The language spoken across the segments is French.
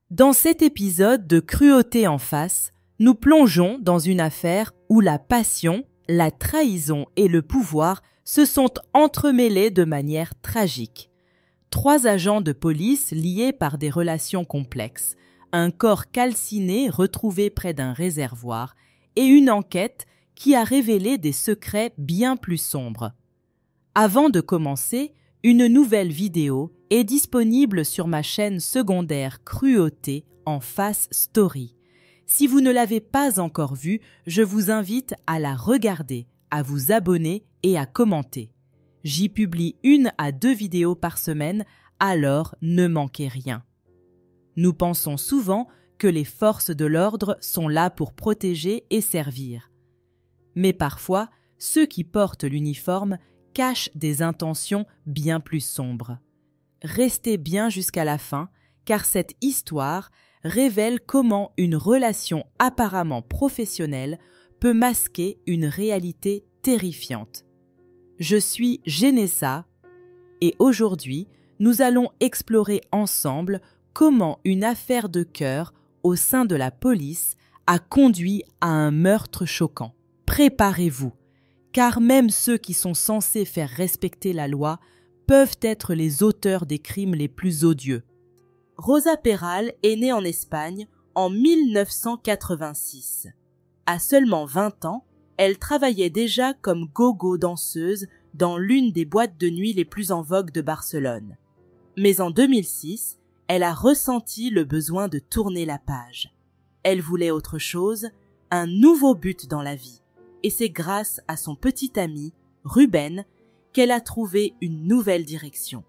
Dans cet épisode de Cruauté en face, nous plongeons dans une affaire où la passion, la trahison et le pouvoir se sont entremêlés de manière tragique. 3 agents de police liés par des relations complexes, un corps calciné retrouvé près d'un réservoir et une enquête qui a révélé des secrets bien plus sombres. Avant de commencer, une nouvelle vidéo est disponible sur ma chaîne secondaire Cruauté en face story. Si vous ne l'avez pas encore vue, je vous invite à la regarder, à vous abonner et à commenter. J'y publie 1 à 2 vidéos par semaine, alors ne manquez rien. Nous pensons souvent que les forces de l'ordre sont là pour protéger et servir. Mais parfois, ceux qui portent l'uniforme cachent des intentions bien plus sombres. Restez bien jusqu'à la fin, car cette histoire révèle comment une relation apparemment professionnelle peut masquer une réalité terrifiante. Je suis Genessa et aujourd'hui, nous allons explorer ensemble comment une affaire de cœur au sein de la police a conduit à un meurtre choquant. Préparez-vous, car même ceux qui sont censés faire respecter la loi peuvent être les auteurs des crimes les plus odieux. Rosa Peral est née en Espagne en 1986. À seulement 20 ans, elle travaillait déjà comme go-go danseuse dans l'une des boîtes de nuit les plus en vogue de Barcelone. Mais en 2006, elle a ressenti le besoin de tourner la page. Elle voulait autre chose, un nouveau but dans la vie. Et c'est grâce à son petit ami, Ruben, qu'elle a trouvé une nouvelle direction.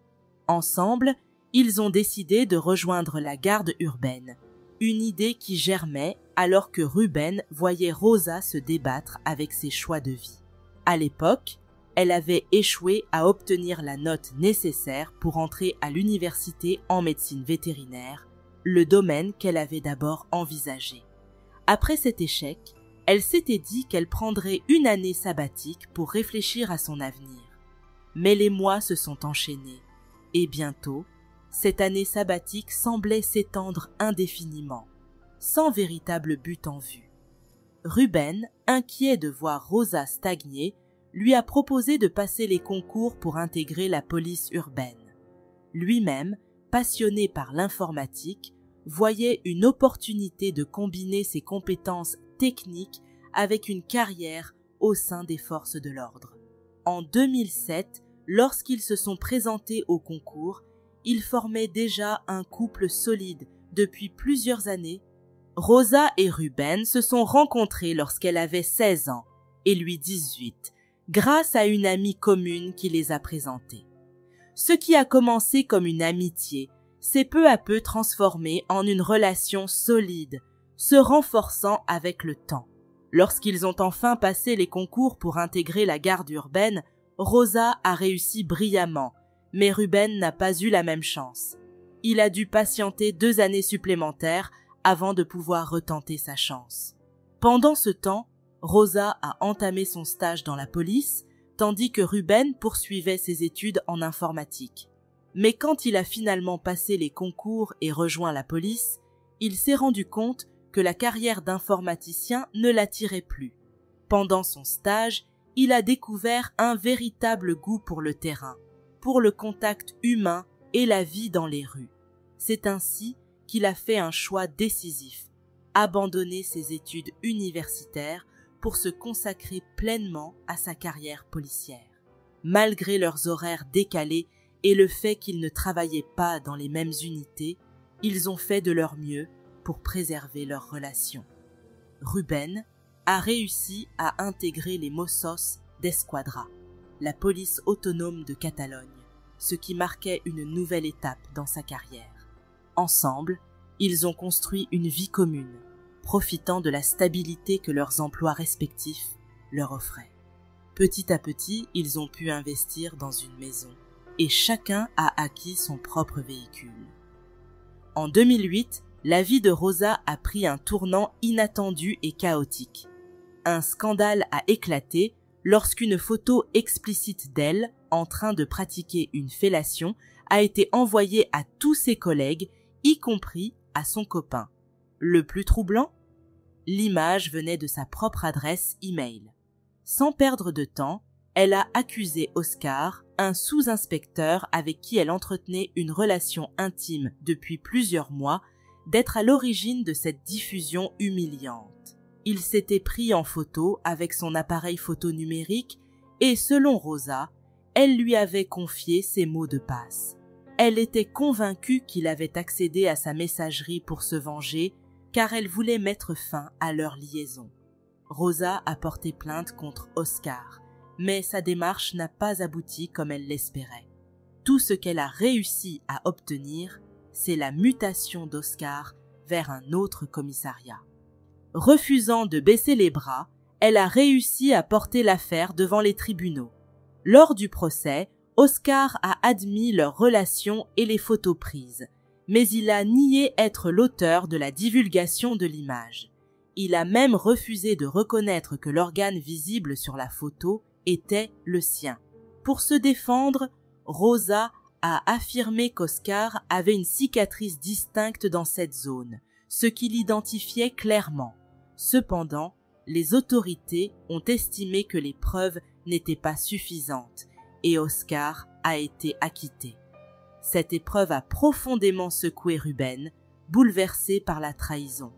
Ensemble, ils ont décidé de rejoindre la garde urbaine, une idée qui germait alors que Ruben voyait Rosa se débattre avec ses choix de vie. À l'époque, elle avait échoué à obtenir la note nécessaire pour entrer à l'université en médecine vétérinaire, le domaine qu'elle avait d'abord envisagé. Après cet échec, elle s'était dit qu'elle prendrait une année sabbatique pour réfléchir à son avenir. Mais les mois se sont enchaînés, et bientôt, cette année sabbatique semblait s'étendre indéfiniment, sans véritable but en vue. Ruben, inquiet de voir Rosa stagner, lui a proposé de passer les concours pour intégrer la police urbaine. Lui-même, passionné par l'informatique, voyait une opportunité de combiner ses compétences techniques avec une carrière au sein des forces de l'ordre. En 2007, lorsqu'ils se sont présentés au concours, ils formaient déjà un couple solide depuis plusieurs années. Rosa et Ruben se sont rencontrés lorsqu'elle avait 16 ans et lui 18, grâce à une amie commune qui les a présentés. Ce qui a commencé comme une amitié s'est peu à peu transformé en une relation solide, se renforçant avec le temps. Lorsqu'ils ont enfin passé les concours pour intégrer la garde urbaine, Rosa a réussi brillamment, mais Ruben n'a pas eu la même chance. Il a dû patienter 2 années supplémentaires avant de pouvoir retenter sa chance. Pendant ce temps, Rosa a entamé son stage dans la police, tandis que Ruben poursuivait ses études en informatique. Mais quand il a finalement passé les concours et rejoint la police, il s'est rendu compte que la carrière d'informaticien ne l'attirait plus. Pendant son stage, il a découvert un véritable goût pour le terrain, pour le contact humain et la vie dans les rues. C'est ainsi qu'il a fait un choix décisif, abandonner ses études universitaires pour se consacrer pleinement à sa carrière policière. Malgré leurs horaires décalés et le fait qu'ils ne travaillaient pas dans les mêmes unités, ils ont fait de leur mieux pour préserver leur relation. Ruben a réussi à intégrer les Mossos d'Esquadra, la police autonome de Catalogne, ce qui marquait une nouvelle étape dans sa carrière. Ensemble, ils ont construit une vie commune, profitant de la stabilité que leurs emplois respectifs leur offraient. Petit à petit, ils ont pu investir dans une maison et chacun a acquis son propre véhicule. En 2008, la vie de Rosa a pris un tournant inattendu et chaotique. Un scandale a éclaté lorsqu'une photo explicite d'elle, en train de pratiquer une fellation, a été envoyée à tous ses collègues, y compris à son copain. Le plus troublant? L'image venait de sa propre adresse e-mail. Sans perdre de temps, elle a accusé Oscar, un sous-inspecteur avec qui elle entretenait une relation intime depuis plusieurs mois, d'être à l'origine de cette diffusion humiliante. Il s'était pris en photo avec son appareil photo numérique et, selon Rosa, elle lui avait confié ses mots de passe. Elle était convaincue qu'il avait accédé à sa messagerie pour se venger, car elle voulait mettre fin à leur liaison. Rosa a porté plainte contre Oscar, mais sa démarche n'a pas abouti comme elle l'espérait. Tout ce qu'elle a réussi à obtenir, c'est la mutation d'Oscar vers un autre commissariat. Refusant de baisser les bras, elle a réussi à porter l'affaire devant les tribunaux. Lors du procès, Oscar a admis leur relation et les photos prises, mais il a nié être l'auteur de la divulgation de l'image. Il a même refusé de reconnaître que l'organe visible sur la photo était le sien. Pour se défendre, Rosa a affirmé qu'Oscar avait une cicatrice distincte dans cette zone, ce qui l'identifiait clairement. Cependant, les autorités ont estimé que les preuves n'étaient pas suffisantes et Oscar a été acquitté. Cette épreuve a profondément secoué Ruben, bouleversé par la trahison.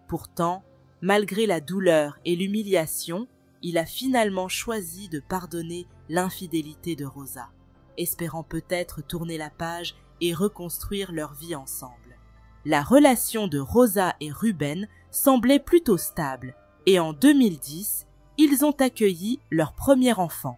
Pourtant, malgré la douleur et l'humiliation, il a finalement choisi de pardonner l'infidélité de Rosa, espérant peut-être tourner la page et reconstruire leur vie ensemble. La relation de Rosa et Ruben semblait plutôt stable et en 2010, ils ont accueilli leur premier enfant.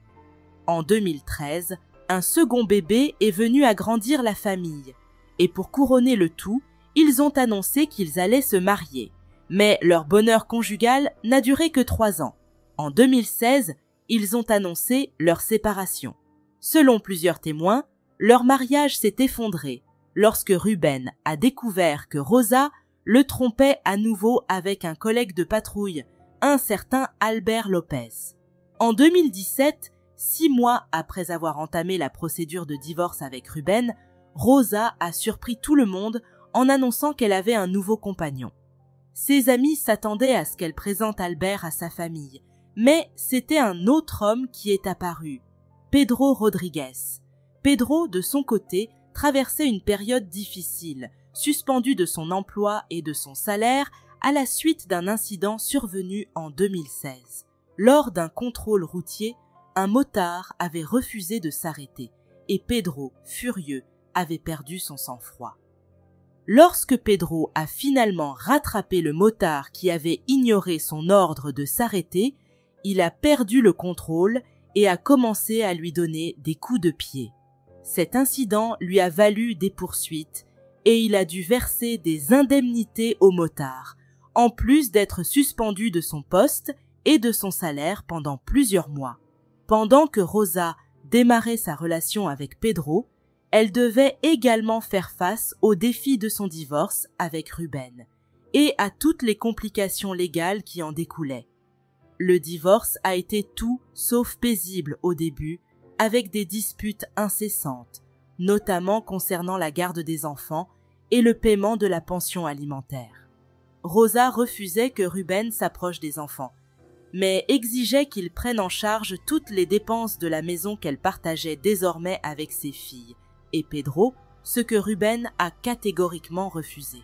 En 2013, un second bébé est venu agrandir la famille et pour couronner le tout, ils ont annoncé qu'ils allaient se marier. Mais leur bonheur conjugal n'a duré que 3 ans. En 2016, ils ont annoncé leur séparation. Selon plusieurs témoins, leur mariage s'est effondré lorsque Ruben a découvert que Rosa le trompait à nouveau avec un collègue de patrouille, un certain Albert Lopez. En 2017, 6 mois après avoir entamé la procédure de divorce avec Ruben, Rosa a surpris tout le monde en annonçant qu'elle avait un nouveau compagnon. Ses amis s'attendaient à ce qu'elle présente Albert à sa famille, mais c'était un autre homme qui est apparu, Pedro Rodriguez. Pedro, de son côté, traversait une période difficile, suspendu de son emploi et de son salaire à la suite d'un incident survenu en 2016. Lors d'un contrôle routier, un motard avait refusé de s'arrêter et Pedro, furieux, avait perdu son sang-froid. Lorsque Pedro a finalement rattrapé le motard qui avait ignoré son ordre de s'arrêter, il a perdu le contrôle et a commencé à lui donner des coups de pied. Cet incident lui a valu des poursuites et il a dû verser des indemnités au motard, en plus d'être suspendu de son poste et de son salaire pendant plusieurs mois. Pendant que Rosa démarrait sa relation avec Pedro, elle devait également faire face aux défis de son divorce avec Ruben et à toutes les complications légales qui en découlaient. Le divorce a été tout sauf paisible au début, avec des disputes incessantes, notamment concernant la garde des enfants et le paiement de la pension alimentaire. Rosa refusait que Ruben s'approche des enfants, mais exigeait qu'il prenne en charge toutes les dépenses de la maison qu'elle partageait désormais avec ses filles, et Pedro, ce que Ruben a catégoriquement refusé.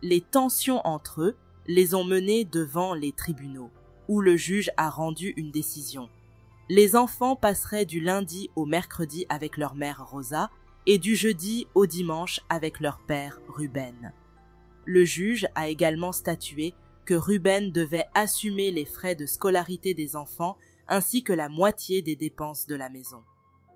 Les tensions entre eux les ont menés devant les tribunaux, où le juge a rendu une décision. Les enfants passeraient du lundi au mercredi avec leur mère Rosa et du jeudi au dimanche avec leur père Ruben. Le juge a également statué que Ruben devait assumer les frais de scolarité des enfants ainsi que la moitié des dépenses de la maison.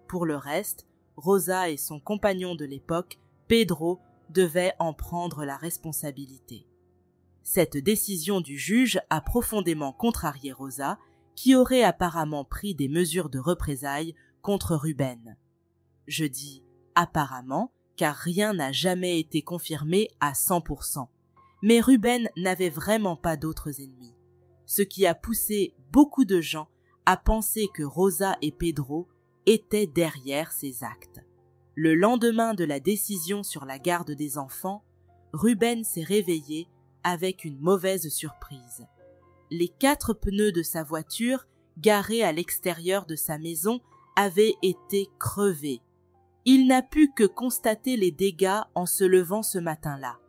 Pour le reste, Rosa et son compagnon de l'époque, Pedro, devaient en prendre la responsabilité. Cette décision du juge a profondément contrarié Rosa, qui aurait apparemment pris des mesures de représailles contre Ruben. Je dis apparemment car rien n'a jamais été confirmé à 100%. Mais Ruben n'avait vraiment pas d'autres ennemis, ce qui a poussé beaucoup de gens à penser que Rosa et Pedro étaient derrière ces actes. Le lendemain de la décision sur la garde des enfants, Ruben s'est réveillé avec une mauvaise surprise. Les 4 pneus de sa voiture, garés à l'extérieur de sa maison, avaient été crevés. Il n'a pu que constater les dégâts en se levant ce matin-là.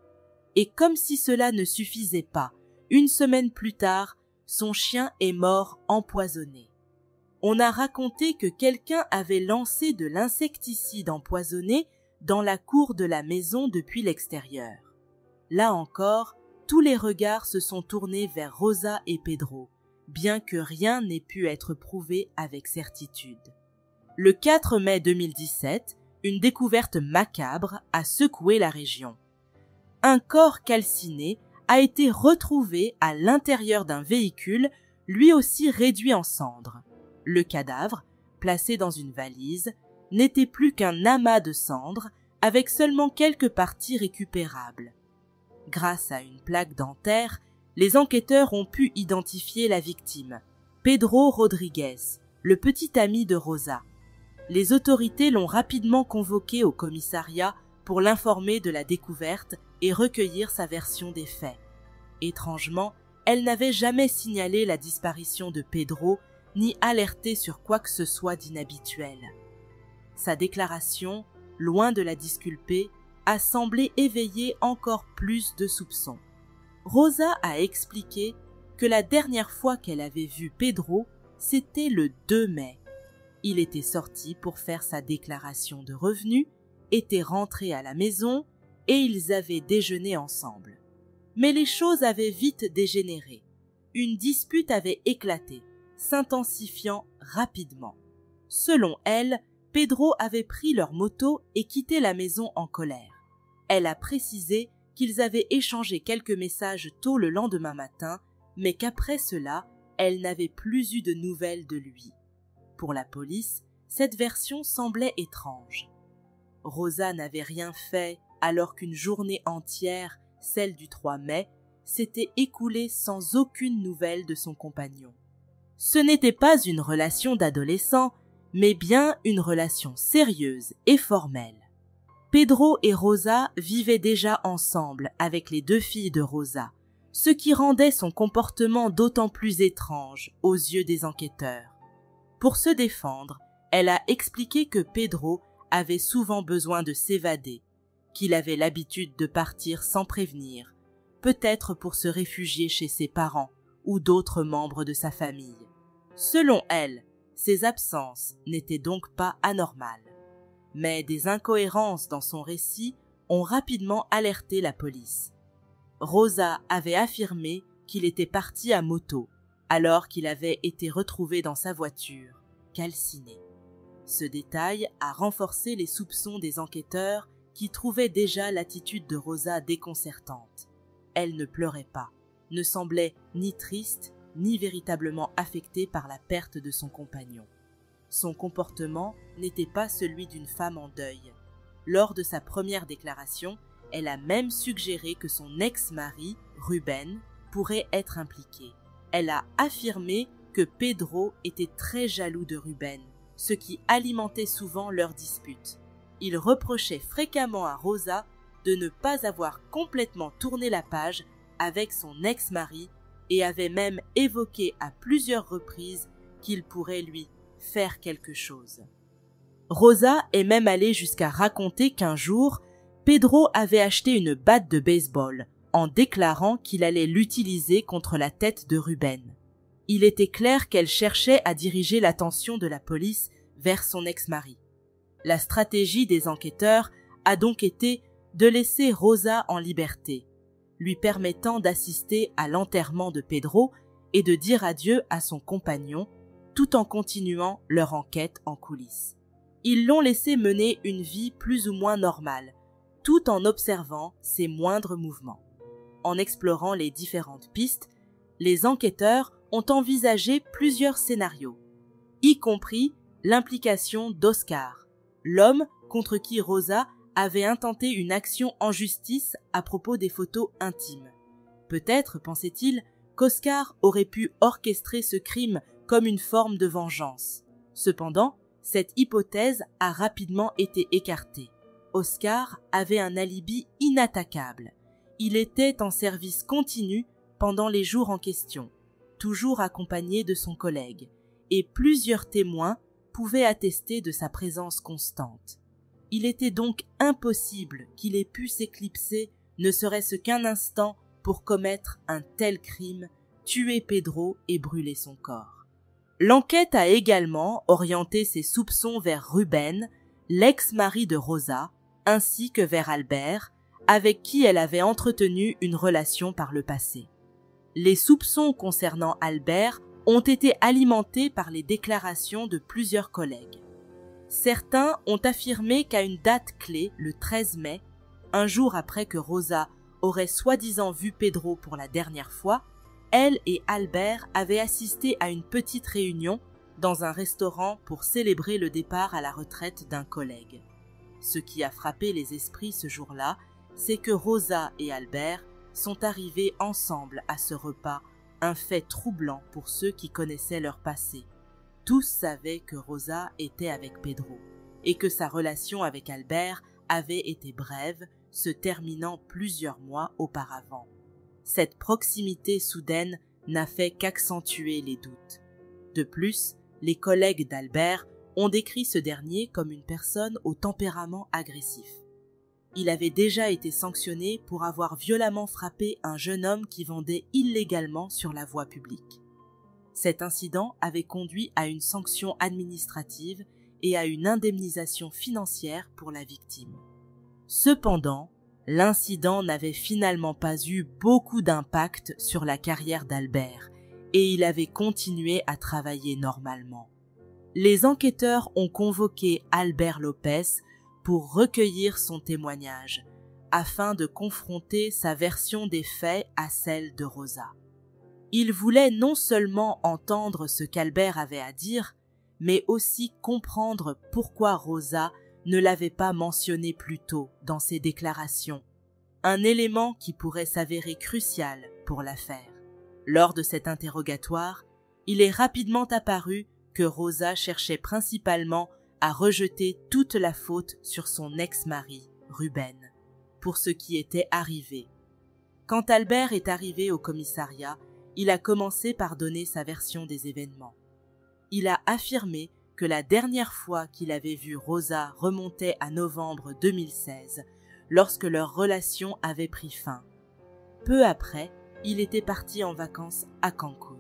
Et comme si cela ne suffisait pas, une semaine plus tard, son chien est mort empoisonné. On a raconté que quelqu'un avait lancé de l'insecticide empoisonné dans la cour de la maison depuis l'extérieur. Là encore, tous les regards se sont tournés vers Rosa et Pedro, bien que rien n'ait pu être prouvé avec certitude. Le 4 mai 2017, une découverte macabre a secoué la région. Un corps calciné a été retrouvé à l'intérieur d'un véhicule, lui aussi réduit en cendres. Le cadavre, placé dans une valise, n'était plus qu'un amas de cendres avec seulement quelques parties récupérables. Grâce à une plaque dentaire, les enquêteurs ont pu identifier la victime, Pedro Rodriguez, le petit ami de Rosa. Les autorités l'ont rapidement convoqué au commissariat pour l'informer de la découverte et recueillir sa version des faits. Étrangement, elle n'avait jamais signalé la disparition de Pedro ni alerté sur quoi que ce soit d'inhabituel. Sa déclaration, loin de la disculper, a semblé éveiller encore plus de soupçons. Rosa a expliqué que la dernière fois qu'elle avait vu Pedro, c'était le 2 mai. Il était sorti pour faire sa déclaration de revenus, était rentré à la maison et ils avaient déjeuné ensemble. Mais les choses avaient vite dégénéré. Une dispute avait éclaté, s'intensifiant rapidement. Selon elle, Pedro avait pris leur moto et quitté la maison en colère. Elle a précisé qu'ils avaient échangé quelques messages tôt le lendemain matin, mais qu'après cela, elle n'avait plus eu de nouvelles de lui. Pour la police, cette version semblait étrange. Rosa n'avait rien fait alors qu'une journée entière, celle du 3 mai, s'était écoulée sans aucune nouvelle de son compagnon. Ce n'était pas une relation d'adolescent, mais bien une relation sérieuse et formelle. Pedro et Rosa vivaient déjà ensemble avec les 2 filles de Rosa, ce qui rendait son comportement d'autant plus étrange aux yeux des enquêteurs. Pour se défendre, elle a expliqué que Pedro avait souvent besoin de s'évader, qu'il avait l'habitude de partir sans prévenir, peut-être pour se réfugier chez ses parents ou d'autres membres de sa famille. Selon elle, ses absences n'étaient donc pas anormales. Mais des incohérences dans son récit ont rapidement alerté la police. Rosa avait affirmé qu'il était parti à moto, alors qu'il avait été retrouvé dans sa voiture, calciné. Ce détail a renforcé les soupçons des enquêteurs qui trouvaient déjà l'attitude de Rosa déconcertante. Elle ne pleurait pas, ne semblait ni triste, ni véritablement affectée par la perte de son compagnon. Son comportement n'était pas celui d'une femme en deuil. Lors de sa première déclaration, elle a même suggéré que son ex-mari, Ruben, pourrait être impliqué. Elle a affirmé que Pedro était très jaloux de Ruben, ce qui alimentait souvent leurs disputes. Il reprochait fréquemment à Rosa de ne pas avoir complètement tourné la page avec son ex-mari et avait même évoqué à plusieurs reprises qu'il pourrait lui faire quelque chose. Rosa est même allée jusqu'à raconter qu'un jour, Pedro avait acheté une batte de baseball en déclarant qu'il allait l'utiliser contre la tête de Ruben. Il était clair qu'elle cherchait à diriger l'attention de la police vers son ex-mari. La stratégie des enquêteurs a donc été de laisser Rosa en liberté, lui permettant d'assister à l'enterrement de Pedro et de dire adieu à son compagnon, tout en continuant leur enquête en coulisses. Ils l'ont laissé mener une vie plus ou moins normale, tout en observant ses moindres mouvements. En explorant les différentes pistes, les enquêteurs ont envisagé plusieurs scénarios, y compris l'implication d'Oscar, l'homme contre qui Rosa avait intenté une action en justice à propos des photos intimes. Peut-être, pensait-il, qu'Oscar aurait pu orchestrer ce crime comme une forme de vengeance. Cependant, cette hypothèse a rapidement été écartée. Oscar avait un alibi inattaquable. Il était en service continu pendant les jours en question, toujours accompagné de son collègue, et plusieurs témoins pouvaient attester de sa présence constante. Il était donc impossible qu'il ait pu s'éclipser ne serait-ce qu'un instant pour commettre un tel crime, tuer Pedro et brûler son corps. L'enquête a également orienté ses soupçons vers Rubén, l'ex-mari de Rosa, ainsi que vers Albert, avec qui elle avait entretenu une relation par le passé. Les soupçons concernant Albert ont été alimentés par les déclarations de plusieurs collègues. Certains ont affirmé qu'à une date clé, le 13 mai, un jour après que Rosa aurait soi-disant vu Pedro pour la dernière fois, elle et Albert avaient assisté à une petite réunion dans un restaurant pour célébrer le départ à la retraite d'un collègue. Ce qui a frappé les esprits ce jour-là, c'est que Rosa et Albert sont arrivés ensemble à ce repas, un fait troublant pour ceux qui connaissaient leur passé. Tous savaient que Rosa était avec Pedro et que sa relation avec Albert avait été brève, se terminant plusieurs mois auparavant. Cette proximité soudaine n'a fait qu'accentuer les doutes. De plus, les collègues d'Albert ont décrit ce dernier comme une personne au tempérament agressif. Il avait déjà été sanctionné pour avoir violemment frappé un jeune homme qui vendait illégalement sur la voie publique. Cet incident avait conduit à une sanction administrative et à une indemnisation financière pour la victime. Cependant, l'incident n'avait finalement pas eu beaucoup d'impact sur la carrière d'Albert et il avait continué à travailler normalement. Les enquêteurs ont convoqué Albert López pour recueillir son témoignage, afin de confronter sa version des faits à celle de Rosa. Il voulait non seulement entendre ce qu'Albert avait à dire, mais aussi comprendre pourquoi Rosa ne l'avait pas mentionné plus tôt dans ses déclarations, un élément qui pourrait s'avérer crucial pour l'affaire. Lors de cet interrogatoire, il est rapidement apparu que Rosa cherchait principalement à rejeter toute la faute sur son ex-mari, Rubén, pour ce qui était arrivé. Quand Albert est arrivé au commissariat, il a commencé par donner sa version des événements. Il a affirmé que la dernière fois qu'il avait vu Rosa remontait à novembre 2016, lorsque leur relation avait pris fin. Peu après, il était parti en vacances à Cancun,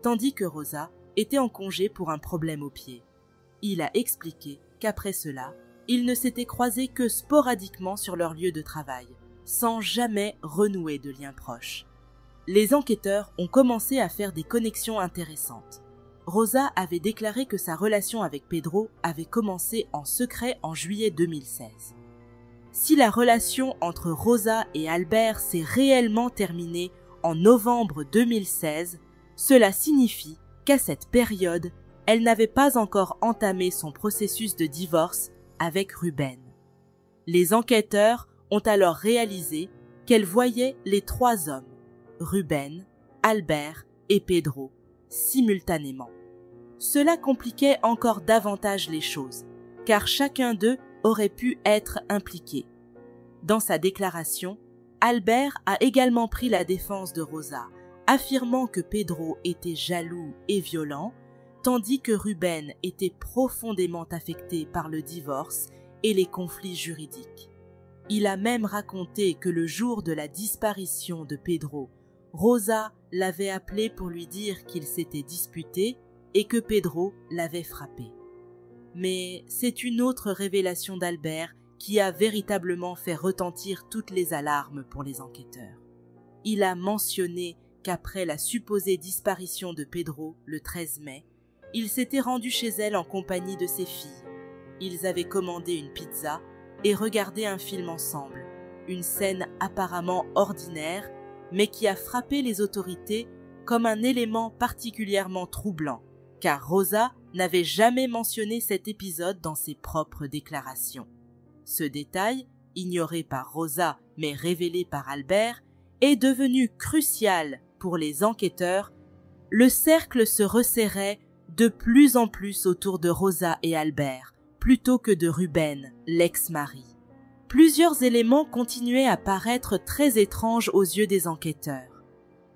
tandis que Rosa était en congé pour un problème au pied. Il a expliqué qu'après cela, ils ne s'étaient croisés que sporadiquement sur leur lieu de travail, sans jamais renouer de liens proches. Les enquêteurs ont commencé à faire des connexions intéressantes. Rosa avait déclaré que sa relation avec Pedro avait commencé en secret en juillet 2016. Si la relation entre Rosa et Albert s'est réellement terminée en novembre 2016, cela signifie qu'à cette période, elle n'avait pas encore entamé son processus de divorce avec Rubén. Les enquêteurs ont alors réalisé qu'elle voyait les trois hommes, Rubén, Albert et Pedro, simultanément. Cela compliquait encore davantage les choses, car chacun d'eux aurait pu être impliqué. Dans sa déclaration, Albert a également pris la défense de Rosa, affirmant que Pedro était jaloux et violent, tandis que Rubén était profondément affecté par le divorce et les conflits juridiques. Il a même raconté que le jour de la disparition de Pedro, Rosa l'avait appelé pour lui dire qu'ils s'étaient disputés et que Pedro l'avait frappé. Mais c'est une autre révélation d'Albert qui a véritablement fait retentir toutes les alarmes pour les enquêteurs. Il a mentionné qu'après la supposée disparition de Pedro le 13 mai, il s'était rendu chez elle en compagnie de ses filles. Ils avaient commandé une pizza et regardé un film ensemble, une scène apparemment ordinaire, mais qui a frappé les autorités comme un élément particulièrement troublant, car Rosa n'avait jamais mentionné cet épisode dans ses propres déclarations. Ce détail, ignoré par Rosa mais révélé par Albert, est devenu crucial pour les enquêteurs. Le cercle se resserrait de plus en plus autour de Rosa et Albert, plutôt que de Rubén, l'ex-mari. Plusieurs éléments continuaient à paraître très étranges aux yeux des enquêteurs.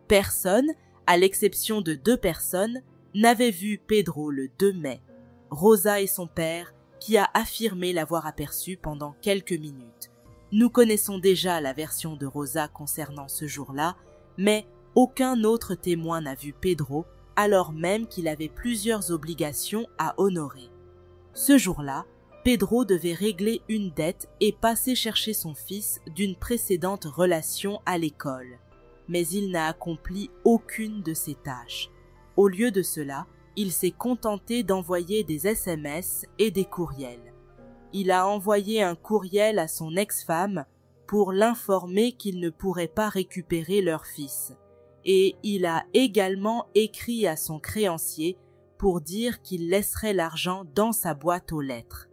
Personne, à l'exception de 2 personnes, n'avait vu Pedro le 2 mai, Rosa et son père, qui a affirmé l'avoir aperçu pendant quelques minutes. Nous connaissons déjà la version de Rosa concernant ce jour-là, mais aucun autre témoin n'a vu Pedro, alors même qu'il avait plusieurs obligations à honorer. Ce jour-là, Pedro devait régler une dette et passer chercher son fils d'une précédente relation à l'école. Mais il n'a accompli aucune de ses tâches. Au lieu de cela, il s'est contenté d'envoyer des SMS et des courriels. Il a envoyé un courriel à son ex-femme pour l'informer qu'il ne pourrait pas récupérer leur fils. Et il a également écrit à son créancier pour dire qu'il laisserait l'argent dans sa boîte aux lettres.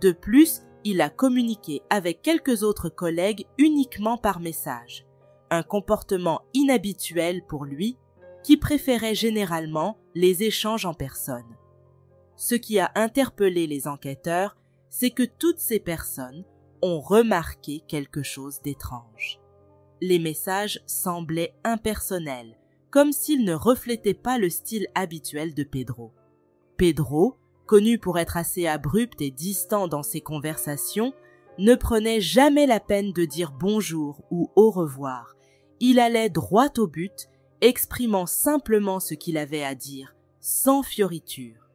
De plus, il a communiqué avec quelques autres collègues uniquement par message, un comportement inhabituel pour lui qui préférait généralement les échanges en personne. Ce qui a interpellé les enquêteurs, c'est que toutes ces personnes ont remarqué quelque chose d'étrange. Les messages semblaient impersonnels, comme s'ils ne reflétaient pas le style habituel de Pedro. Pedro, connu pour être assez abrupt et distant dans ses conversations, ne prenait jamais la peine de dire bonjour ou au revoir. Il allait droit au but, exprimant simplement ce qu'il avait à dire, sans fioriture.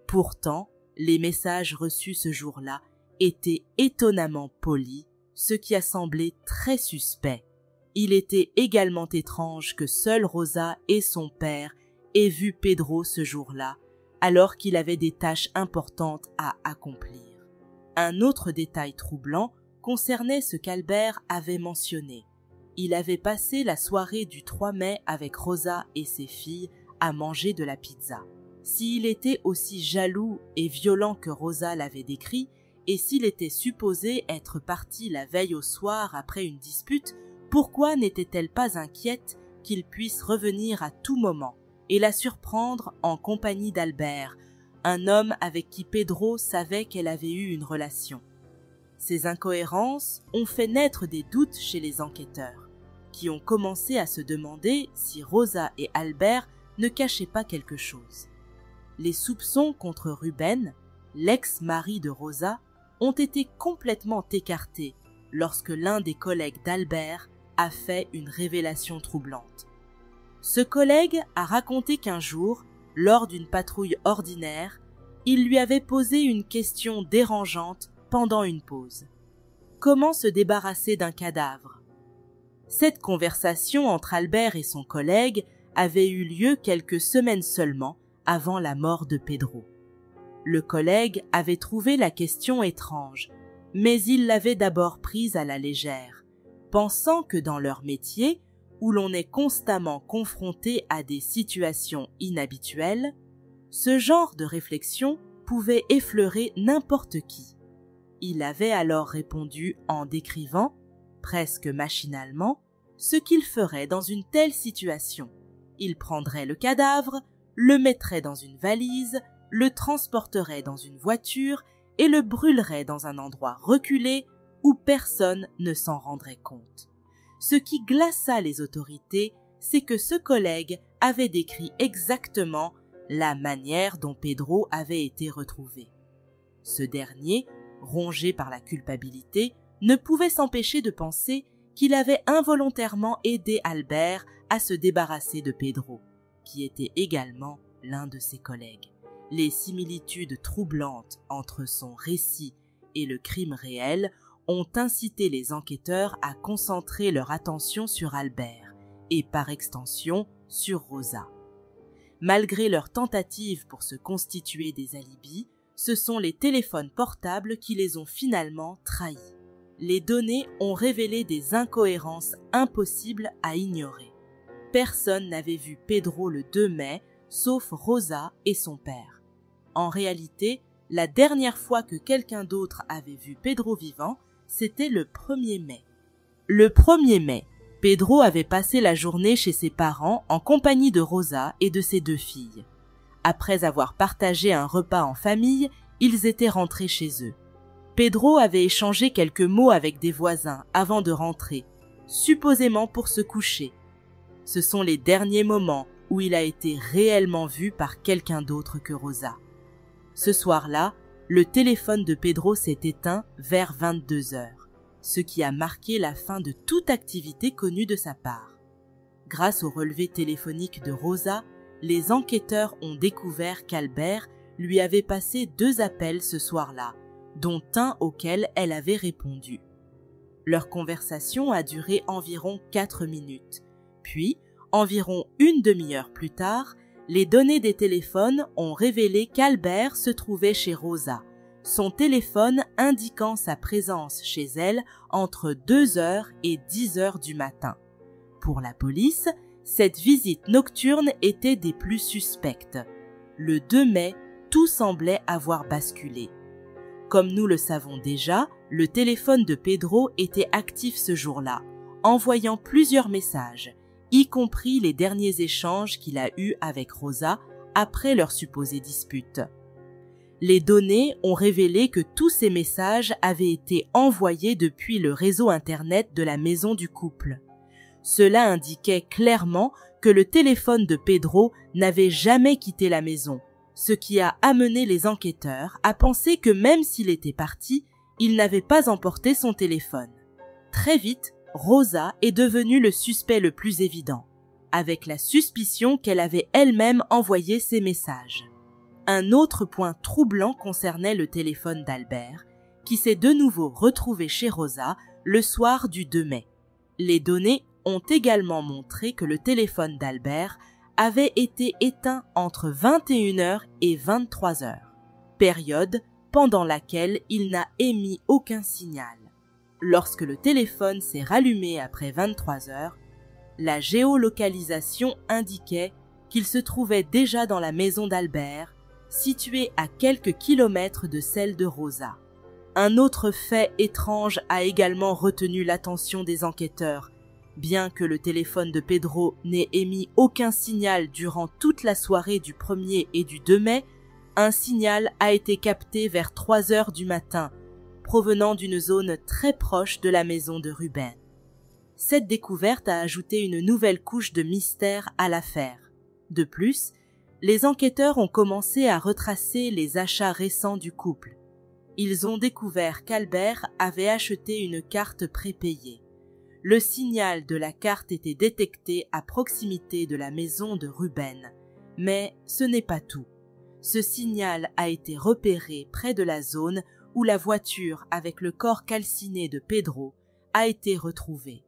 Pourtant, les messages reçus ce jour-là étaient étonnamment polis, ce qui a semblé très suspect. Il était également étrange que seule Rosa et son père aient vu Pedro ce jour-là, alors qu'il avait des tâches importantes à accomplir. Un autre détail troublant concernait ce qu'Albert avait mentionné. Il avait passé la soirée du 3 mai avec Rosa et ses filles à manger de la pizza. S'il était aussi jaloux et violent que Rosa l'avait décrit, et s'il était supposé être parti la veille au soir après une dispute, pourquoi n'était-elle pas inquiète qu'il puisse revenir à tout moment et la surprendre en compagnie d'Albert, un homme avec qui Pedro savait qu'elle avait eu une relation? Ces incohérences ont fait naître des doutes chez les enquêteurs, qui ont commencé à se demander si Rosa et Albert ne cachaient pas quelque chose. Les soupçons contre Ruben, l'ex-mari de Rosa, ont été complètement écartés lorsque l'un des collègues d'Albert a fait une révélation troublante. Ce collègue a raconté qu'un jour, lors d'une patrouille ordinaire, il lui avait posé une question dérangeante pendant une pause. Comment se débarrasser d'un cadavre? Cette conversation entre Albert et son collègue avait eu lieu quelques semaines seulement avant la mort de Pedro. Le collègue avait trouvé la question étrange, mais il l'avait d'abord prise à la légère, pensant que dans leur métier, où l'on est constamment confronté à des situations inhabituelles, ce genre de réflexion pouvait effleurer n'importe qui. Il avait alors répondu en décrivant, presque machinalement, ce qu'il ferait dans une telle situation. Il prendrait le cadavre, le mettrait dans une valise, le transporterait dans une voiture et le brûlerait dans un endroit reculé où personne ne s'en rendrait compte. Ce qui glaça les autorités, c'est que ce collègue avait décrit exactement la manière dont Pedro avait été retrouvé. Ce dernier, rongé par la culpabilité, ne pouvait s'empêcher de penser qu'il avait involontairement aidé Albert à se débarrasser de Pedro, qui était également l'un de ses collègues. Les similitudes troublantes entre son récit et le crime réel ont incité les enquêteurs à concentrer leur attention sur Albert et par extension sur Rosa. Malgré leurs tentatives pour se constituer des alibis, ce sont les téléphones portables qui les ont finalement trahis. Les données ont révélé des incohérences impossibles à ignorer. Personne n'avait vu Pedro le 2 mai, sauf Rosa et son père. En réalité, la dernière fois que quelqu'un d'autre avait vu Pedro vivant, c'était le 1er mai. Le 1er mai, Pedro avait passé la journée chez ses parents en compagnie de Rosa et de ses 2 filles. Après avoir partagé un repas en famille, ils étaient rentrés chez eux. Pedro avait échangé quelques mots avec des voisins avant de rentrer, supposément pour se coucher. Ce sont les derniers moments où il a été réellement vu par quelqu'un d'autre que Rosa. Ce soir-là, le téléphone de Pedro s'est éteint vers 22 heures, ce qui a marqué la fin de toute activité connue de sa part. Grâce au relevé téléphonique de Rosa, les enquêteurs ont découvert qu'Albert lui avait passé 2 appels ce soir-là, dont un auquel elle avait répondu. Leur conversation a duré environ 4 minutes, puis, environ une demi-heure plus tard, les données des téléphones ont révélé qu'Albert se trouvait chez Rosa, son téléphone indiquant sa présence chez elle entre 2 heures et 10 heures du matin. Pour la police, cette visite nocturne était des plus suspectes. Le 2 mai, tout semblait avoir basculé. Comme nous le savons déjà, le téléphone de Pedro était actif ce jour-là, envoyant plusieurs messages, y compris les derniers échanges qu'il a eus avec Rosa après leur supposée dispute. Les données ont révélé que tous ces messages avaient été envoyés depuis le réseau Internet de la maison du couple. Cela indiquait clairement que le téléphone de Pedro n'avait jamais quitté la maison, ce qui a amené les enquêteurs à penser que même s'il était parti, il n'avait pas emporté son téléphone. Très vite, Rosa est devenue le suspect le plus évident, avec la suspicion qu'elle avait elle-même envoyé ces messages. Un autre point troublant concernait le téléphone d'Albert, qui s'est de nouveau retrouvé chez Rosa le soir du 2 mai. Les données ont également montré que le téléphone d'Albert avait été éteint entre 21h et 23h, période pendant laquelle il n'a émis aucun signal. Lorsque le téléphone s'est rallumé après 23 heures, la géolocalisation indiquait qu'il se trouvait déjà dans la maison d'Albert, située à quelques kilomètres de celle de Rosa. Un autre fait étrange a également retenu l'attention des enquêteurs. Bien que le téléphone de Pedro n'ait émis aucun signal durant toute la soirée du 1er et du 2 mai, un signal a été capté vers 3 heures du matin, provenant d'une zone très proche de la maison de Ruben. Cette découverte a ajouté une nouvelle couche de mystère à l'affaire. De plus, les enquêteurs ont commencé à retracer les achats récents du couple. Ils ont découvert qu'Albert avait acheté une carte prépayée. Le signal de la carte était détecté à proximité de la maison de Ruben, mais ce n'est pas tout. Ce signal a été repéré près de la zone où la voiture avec le corps calciné de Pedro a été retrouvée.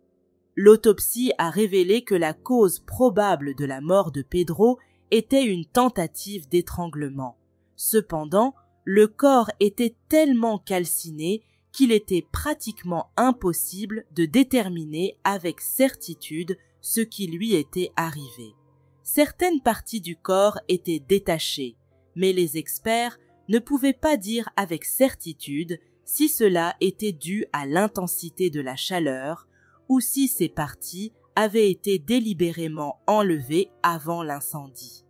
L'autopsie a révélé que la cause probable de la mort de Pedro était une tentative d'étranglement. Cependant, le corps était tellement calciné qu'il était pratiquement impossible de déterminer avec certitude ce qui lui était arrivé. Certaines parties du corps étaient détachées, mais les experts ne pouvaient pas dire avec certitude si cela était dû à l'intensité de la chaleur ou si ces parties avaient été délibérément enlevées avant l'incendie.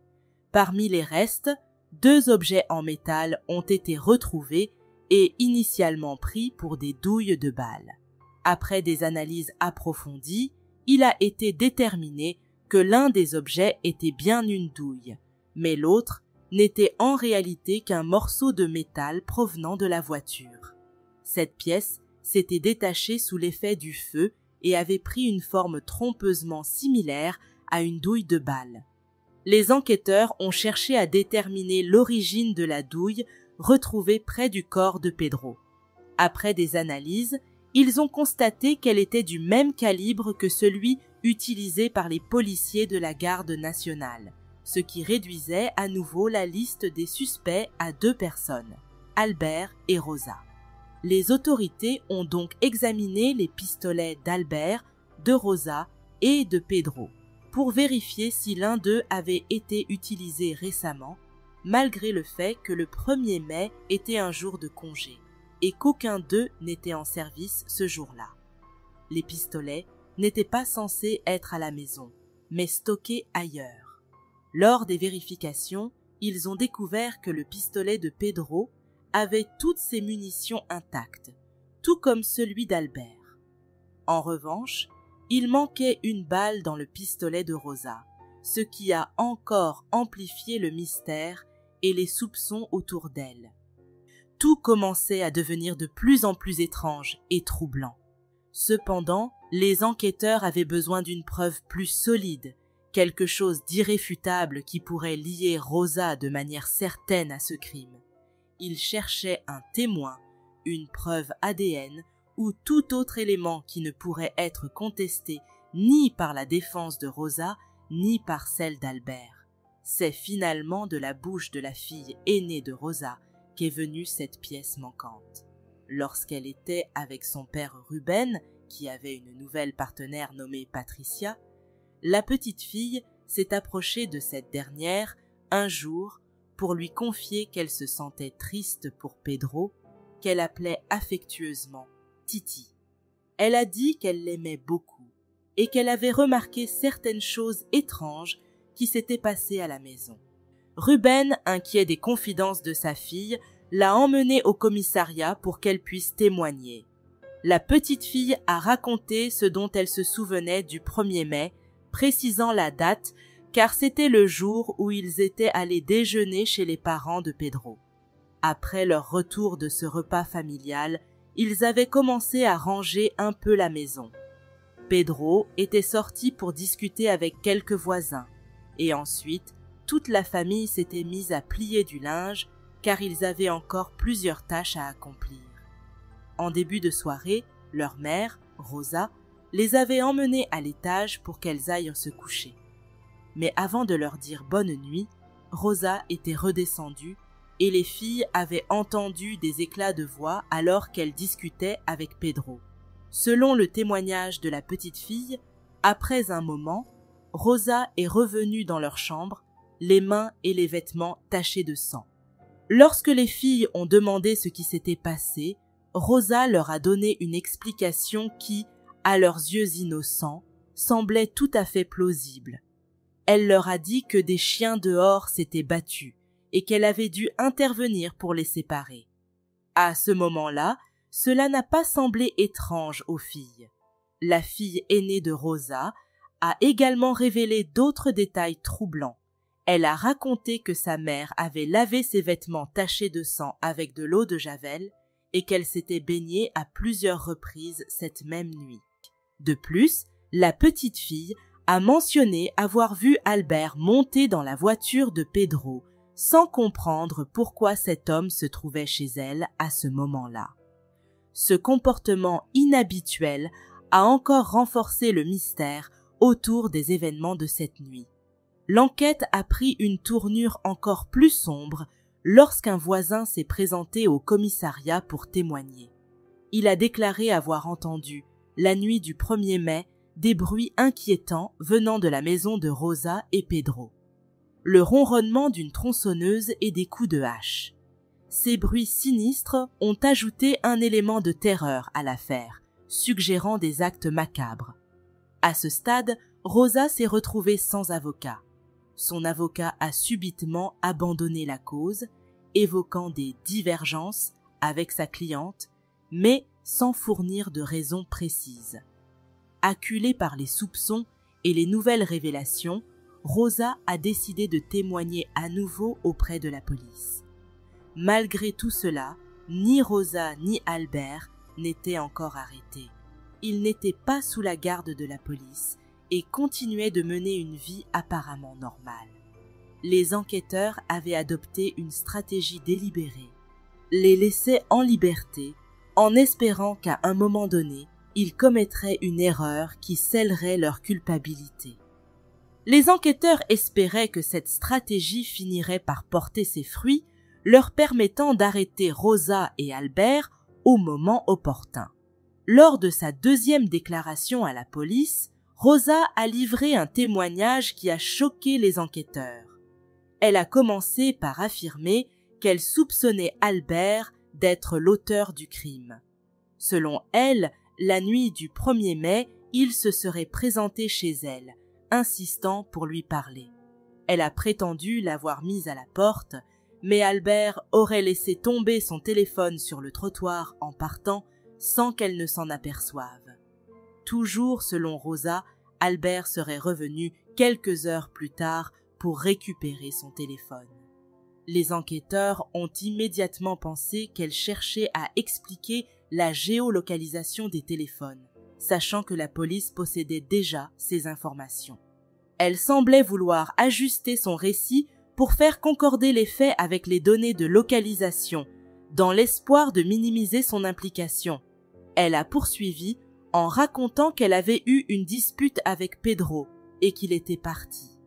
Parmi les restes, 2 objets en métal ont été retrouvés et initialement pris pour des douilles de balles. Après des analyses approfondies, il a été déterminé que l'un des objets était bien une douille, mais l'autre n'était en réalité qu'un morceau de métal provenant de la voiture. Cette pièce s'était détachée sous l'effet du feu et avait pris une forme trompeusement similaire à une douille de balle. Les enquêteurs ont cherché à déterminer l'origine de la douille retrouvée près du corps de Pedro. Après des analyses, ils ont constaté qu'elle était du même calibre que celui utilisé par les policiers de la garde nationale, ce qui réduisait à nouveau la liste des suspects à 2 personnes, Albert et Rosa. Les autorités ont donc examiné les pistolets d'Albert, de Rosa et de Pedro pour vérifier si l'un d'eux avait été utilisé récemment, malgré le fait que le 1er mai était un jour de congé et qu'aucun d'eux n'était en service ce jour-là. Les pistolets n'étaient pas censés être à la maison, mais stockés ailleurs. Lors des vérifications, ils ont découvert que le pistolet de Pedro avait toutes ses munitions intactes, tout comme celui d'Albert. En revanche, il manquait une balle dans le pistolet de Rosa, ce qui a encore amplifié le mystère et les soupçons autour d'elle. Tout commençait à devenir de plus en plus étrange et troublant. Cependant, les enquêteurs avaient besoin d'une preuve plus solide, quelque chose d'irréfutable qui pourrait lier Rosa de manière certaine à ce crime. Ils cherchaient un témoin, une preuve ADN ou tout autre élément qui ne pourrait être contesté ni par la défense de Rosa ni par celle d'Albert. C'est finalement de la bouche de la fille aînée de Rosa qu'est venue cette pièce manquante. Lorsqu'elle était avec son père Ruben, qui avait une nouvelle partenaire nommée Patricia, la petite fille s'est approchée de cette dernière un jour pour lui confier qu'elle se sentait triste pour Pedro, qu'elle appelait affectueusement Titi. Elle a dit qu'elle l'aimait beaucoup et qu'elle avait remarqué certaines choses étranges qui s'étaient passées à la maison. Ruben, inquiet des confidences de sa fille, l'a emmenée au commissariat pour qu'elle puisse témoigner. La petite fille a raconté ce dont elle se souvenait du 1er mai, précisant la date, car c'était le jour où ils étaient allés déjeuner chez les parents de Pedro. Après leur retour de ce repas familial, ils avaient commencé à ranger un peu la maison. Pedro était sorti pour discuter avec quelques voisins, et ensuite, toute la famille s'était mise à plier du linge, car ils avaient encore plusieurs tâches à accomplir. En début de soirée, leur mère, Rosa, les avait emmenés à l'étage pour qu'elles aillent se coucher. Mais avant de leur dire bonne nuit, Rosa était redescendue et les filles avaient entendu des éclats de voix alors qu'elles discutaient avec Pedro. Selon le témoignage de la petite fille, après un moment, Rosa est revenue dans leur chambre, les mains et les vêtements tachés de sang. Lorsque les filles ont demandé ce qui s'était passé, Rosa leur a donné une explication qui, à leurs yeux innocents, semblait tout à fait plausible. Elle leur a dit que des chiens dehors s'étaient battus et qu'elle avait dû intervenir pour les séparer. À ce moment-là, cela n'a pas semblé étrange aux filles. La fille aînée de Rosa a également révélé d'autres détails troublants. Elle a raconté que sa mère avait lavé ses vêtements tachés de sang avec de l'eau de Javel et qu'elle s'était baignée à plusieurs reprises cette même nuit. De plus, la petite fille a mentionné avoir vu Albert monter dans la voiture de Pedro sans comprendre pourquoi cet homme se trouvait chez elle à ce moment-là. Ce comportement inhabituel a encore renforcé le mystère autour des événements de cette nuit. L'enquête a pris une tournure encore plus sombre lorsqu'un voisin s'est présenté au commissariat pour témoigner. Il a déclaré avoir entendu, la nuit du 1er mai, des bruits inquiétants venant de la maison de Rosa et Pedro. Le ronronnement d'une tronçonneuse et des coups de hache. Ces bruits sinistres ont ajouté un élément de terreur à l'affaire, suggérant des actes macabres. À ce stade, Rosa s'est retrouvée sans avocat. Son avocat a subitement abandonné la cause, évoquant des divergences avec sa cliente, mais sans fournir de raisons précises. Acculée par les soupçons et les nouvelles révélations, Rosa a décidé de témoigner à nouveau auprès de la police. Malgré tout cela, ni Rosa ni Albert n'étaient encore arrêtés. Ils n'étaient pas sous la garde de la police et continuaient de mener une vie apparemment normale. Les enquêteurs avaient adopté une stratégie délibérée, les laissaient en liberté, en espérant qu'à un moment donné, ils commettraient une erreur qui scellerait leur culpabilité. Les enquêteurs espéraient que cette stratégie finirait par porter ses fruits, leur permettant d'arrêter Rosa et Albert au moment opportun. Lors de sa deuxième déclaration à la police, Rosa a livré un témoignage qui a choqué les enquêteurs. Elle a commencé par affirmer qu'elle soupçonnait Albert d'être l'auteur du crime. Selon elle, la nuit du 1er mai, il se serait présenté chez elle, insistant pour lui parler. Elle a prétendu l'avoir mise à la porte, mais Albert aurait laissé tomber son téléphone sur le trottoir en partant sans qu'elle ne s'en aperçoive. Toujours selon Rosa, Albert serait revenu quelques heures plus tard pour récupérer son téléphone. Les enquêteurs ont immédiatement pensé qu'elle cherchait à expliquer la géolocalisation des téléphones, sachant que la police possédait déjà ces informations. Elle semblait vouloir ajuster son récit pour faire concorder les faits avec les données de localisation, dans l'espoir de minimiser son implication. Elle a poursuivi en racontant qu'elle avait eu une dispute avec Pedro et qu'il était parti.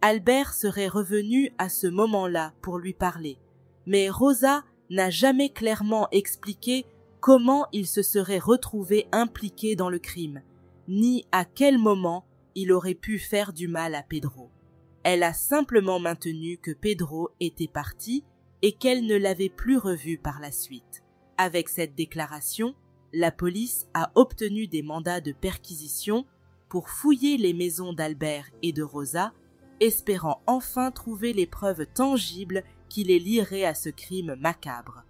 Albert serait revenu à ce moment-là pour lui parler, mais Rosa n'a jamais clairement expliqué comment il se serait retrouvé impliqué dans le crime, ni à quel moment il aurait pu faire du mal à Pedro. Elle a simplement maintenu que Pedro était parti et qu'elle ne l'avait plus revu par la suite. Avec cette déclaration, la police a obtenu des mandats de perquisition pour fouiller les maisons d'Albert et de Rosa, espérant enfin trouver les preuves tangibles qui les lieraient à ce crime macabre.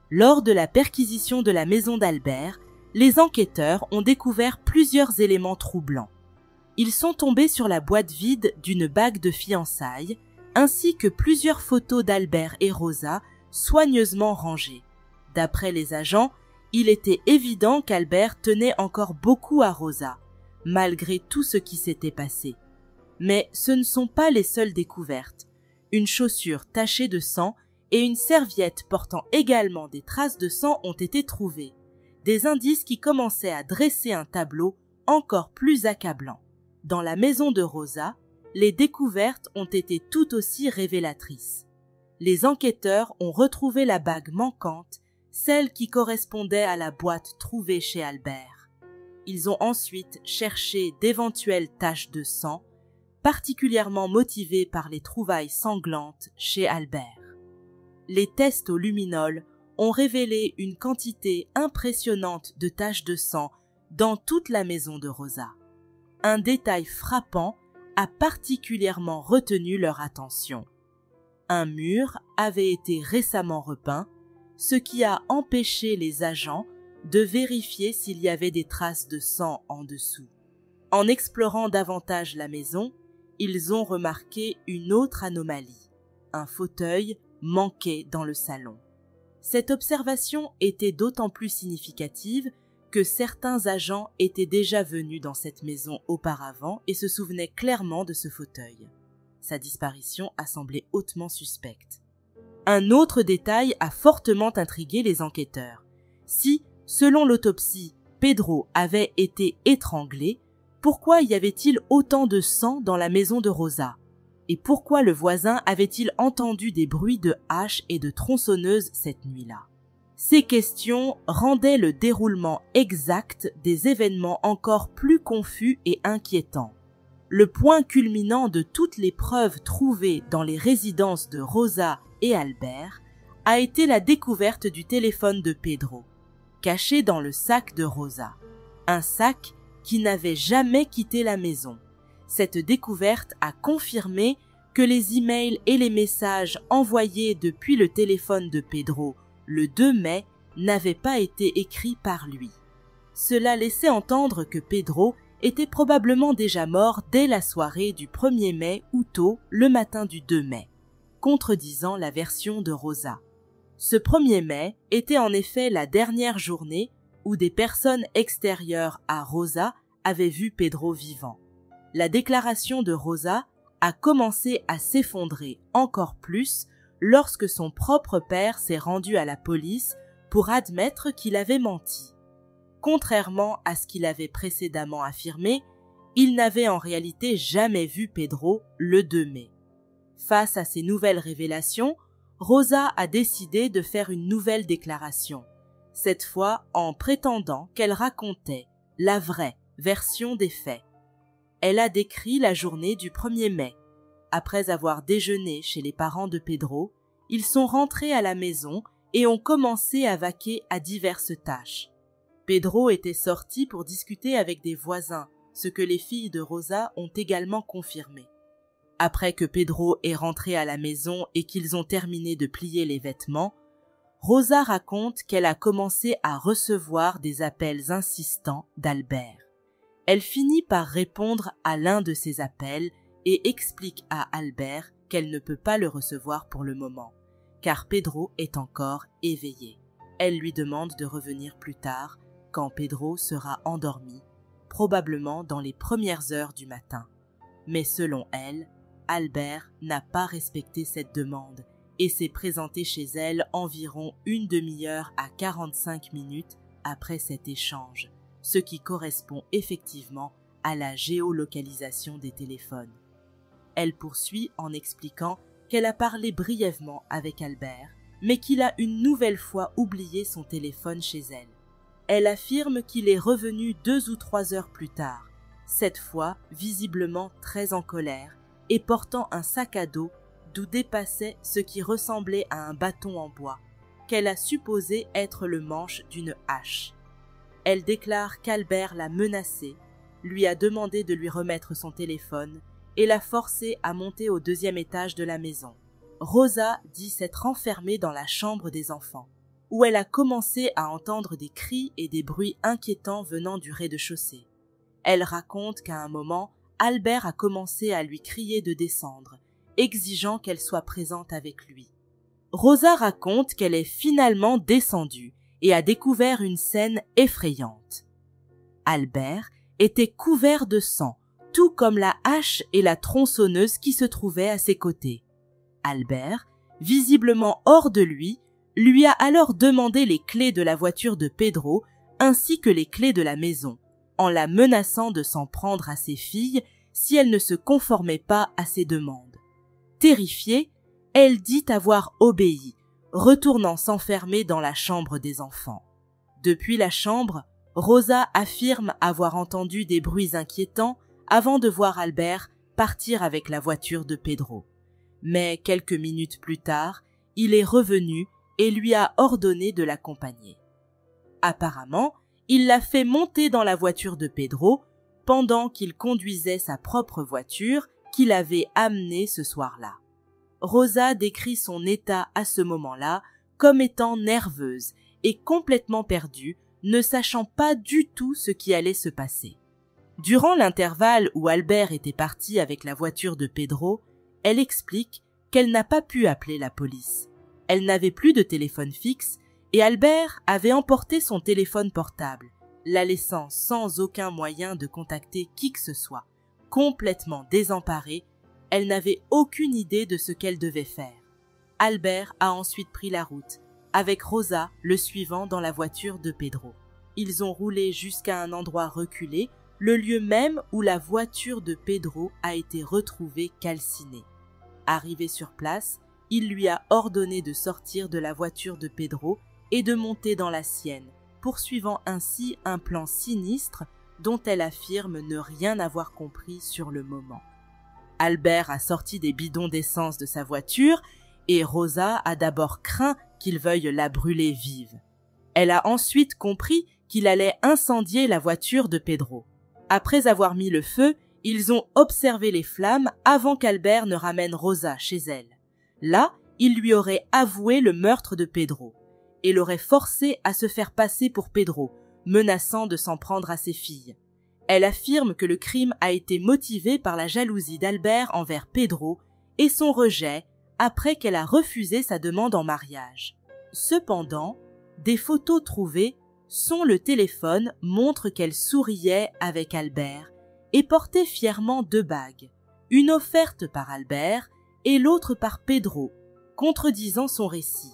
Lors de la perquisition de la maison d'Albert, les enquêteurs ont découvert plusieurs éléments troublants. Ils sont tombés sur la boîte vide d'une bague de fiançailles, ainsi que plusieurs photos d'Albert et Rosa soigneusement rangées. D'après les agents, il était évident qu'Albert tenait encore beaucoup à Rosa, malgré tout ce qui s'était passé. Mais ce ne sont pas les seules découvertes. Une chaussure tachée de sang et une serviette portant également des traces de sang ont été trouvées, des indices qui commençaient à dresser un tableau encore plus accablant. Dans la maison de Rosa, les découvertes ont été tout aussi révélatrices. Les enquêteurs ont retrouvé la bague manquante, celle qui correspondait à la boîte trouvée chez Albert. Ils ont ensuite cherché d'éventuelles taches de sang, particulièrement motivées par les trouvailles sanglantes chez Albert. Les tests au luminol ont révélé une quantité impressionnante de taches de sang dans toute la maison de Rosa. Un détail frappant a particulièrement retenu leur attention. Un mur avait été récemment repeint, ce qui a empêché les agents de vérifier s'il y avait des traces de sang en dessous. En explorant davantage la maison, ils ont remarqué une autre anomalie. Un fauteuil manquait dans le salon. Cette observation était d'autant plus significative que certains agents étaient déjà venus dans cette maison auparavant et se souvenaient clairement de ce fauteuil. Sa disparition a semblé hautement suspecte. Un autre détail a fortement intrigué les enquêteurs. Si, selon l'autopsie, Pedro avait été étranglé, pourquoi y avait-il autant de sang dans la maison de Rosa? Et pourquoi le voisin avait-il entendu des bruits de haches et de tronçonneuses cette nuit-là? Ces questions rendaient le déroulement exact des événements encore plus confus et inquiétants. Le point culminant de toutes les preuves trouvées dans les résidences de Rosa et Albert a été la découverte du téléphone de Pedro, caché dans le sac de Rosa. Un sac qui n'avait jamais quitté la maison. Cette découverte a confirmé que les emails et les messages envoyés depuis le téléphone de Pedro le 2 mai n'avaient pas été écrits par lui. Cela laissait entendre que Pedro était probablement déjà mort dès la soirée du 1er mai ou tôt le matin du 2 mai, contredisant la version de Rosa. Ce 1er mai était en effet la dernière journée où des personnes extérieures à Rosa avaient vu Pedro vivant. La déclaration de Rosa a commencé à s'effondrer encore plus lorsque son propre père s'est rendu à la police pour admettre qu'il avait menti. Contrairement à ce qu'il avait précédemment affirmé, il n'avait en réalité jamais vu Pedro le 2 mai. Face à ces nouvelles révélations, Rosa a décidé de faire une nouvelle déclaration, cette fois en prétendant qu'elle racontait la vraie version des faits. Elle a décrit la journée du 1er mai. Après avoir déjeuné chez les parents de Pedro, ils sont rentrés à la maison et ont commencé à vaquer à diverses tâches. Pedro était sorti pour discuter avec des voisins, ce que les filles de Rosa ont également confirmé. Après que Pedro est rentré à la maison et qu'ils ont terminé de plier les vêtements, Rosa raconte qu'elle a commencé à recevoir des appels insistants d'Albert. Elle finit par répondre à l'un de ces appels et explique à Albert qu'elle ne peut pas le recevoir pour le moment, car Pedro est encore éveillé. Elle lui demande de revenir plus tard, quand Pedro sera endormi, probablement dans les premières heures du matin. Mais selon elle, Albert n'a pas respecté cette demande et s'est présenté chez elle environ une demi-heure à 45 minutes après cet échange, ce qui correspond effectivement à la géolocalisation des téléphones. Elle poursuit en expliquant qu'elle a parlé brièvement avec Albert, mais qu'il a une nouvelle fois oublié son téléphone chez elle. Elle affirme qu'il est revenu 2 ou 3 heures plus tard, cette fois visiblement très en colère et portant un sac à dos d'où dépassait ce qui ressemblait à un bâton en bois, qu'elle a supposé être le manche d'une hache. Elle déclare qu'Albert l'a menacée, lui a demandé de lui remettre son téléphone et l'a forcé à monter au 2e étage de la maison. Rosa dit s'être enfermée dans la chambre des enfants, où elle a commencé à entendre des cris et des bruits inquiétants venant du rez-de-chaussée. Elle raconte qu'à un moment, Albert a commencé à lui crier de descendre, exigeant qu'elle soit présente avec lui. Rosa raconte qu'elle est finalement descendue et a découvert une scène effrayante. Albert était couvert de sang, tout comme la hache et la tronçonneuse qui se trouvaient à ses côtés. Albert, visiblement hors de lui a alors demandé les clés de la voiture de Pedro ainsi que les clés de la maison, en la menaçant de s'en prendre à ses filles si elle ne se conformait pas à ses demandes. Terrifiée, elle dit avoir obéi, retournant s'enfermer dans la chambre des enfants. Depuis la chambre, Rosa affirme avoir entendu des bruits inquiétants avant de voir Albert partir avec la voiture de Pedro. Mais quelques minutes plus tard, il est revenu et lui a ordonné de l'accompagner. Apparemment, il l'a fait monter dans la voiture de Pedro pendant qu'il conduisait sa propre voiture qu'il avait amenée ce soir-là. Rosa décrit son état à ce moment-là comme étant nerveuse et complètement perdue, ne sachant pas du tout ce qui allait se passer. Durant l'intervalle où Albert était parti avec la voiture de Pedro, elle explique qu'elle n'a pas pu appeler la police. Elle n'avait plus de téléphone fixe et Albert avait emporté son téléphone portable, la laissant sans aucun moyen de contacter qui que ce soit. Complètement désemparée, elle n'avait aucune idée de ce qu'elle devait faire. Albert a ensuite pris la route, avec Rosa le suivant dans la voiture de Pedro. Ils ont roulé jusqu'à un endroit reculé, le lieu même où la voiture de Pedro a été retrouvée calcinée. Arrivé sur place, il lui a ordonné de sortir de la voiture de Pedro et de monter dans la sienne, poursuivant ainsi un plan sinistre dont elle affirme ne rien avoir compris sur le moment. Albert a sorti des bidons d'essence de sa voiture et Rosa a d'abord craint qu'il veuille la brûler vive. Elle a ensuite compris qu'il allait incendier la voiture de Pedro. Après avoir mis le feu, ils ont observé les flammes avant qu'Albert ne ramène Rosa chez elle. Là, il lui aurait avoué le meurtre de Pedro et l'aurait forcé à se faire passer pour Pedro, menaçant de s'en prendre à ses filles. Elle affirme que le crime a été motivé par la jalousie d'Albert envers Pedro et son rejet après qu'elle a refusé sa demande en mariage. Cependant, des photos trouvées sur le téléphone montrent qu'elle souriait avec Albert et portait fièrement 2 bagues, une offerte par Albert et l'autre par Pedro, contredisant son récit.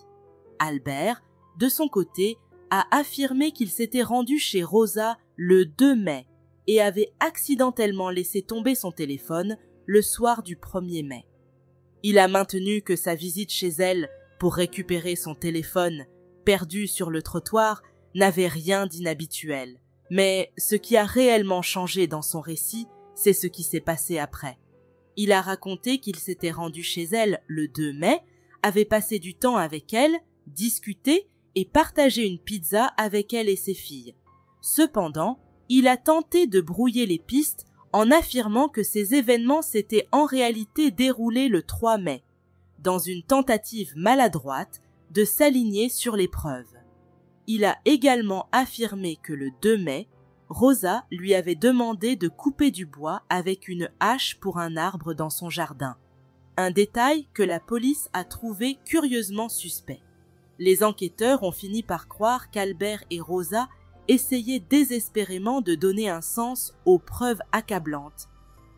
Albert, de son côté, a affirmé qu'il s'était rendu chez Rosa le 2 mai et avait accidentellement laissé tomber son téléphone le soir du 1er mai. Il a maintenu que sa visite chez elle pour récupérer son téléphone perdu sur le trottoir n'avait rien d'inhabituel. Mais ce qui a réellement changé dans son récit, c'est ce qui s'est passé après. Il a raconté qu'il s'était rendu chez elle le 2 mai, avait passé du temps avec elle, discuté et partagé une pizza avec elle et ses filles. Cependant, il a tenté de brouiller les pistes en affirmant que ces événements s'étaient en réalité déroulés le 3 mai, dans une tentative maladroite de s'aligner sur les preuves. Il a également affirmé que le 2 mai, Rosa lui avait demandé de couper du bois avec une hache pour un arbre dans son jardin, un détail que la police a trouvé curieusement suspect. Les enquêteurs ont fini par croire qu'Albert et Rosa essayaient désespérément de donner un sens aux preuves accablantes,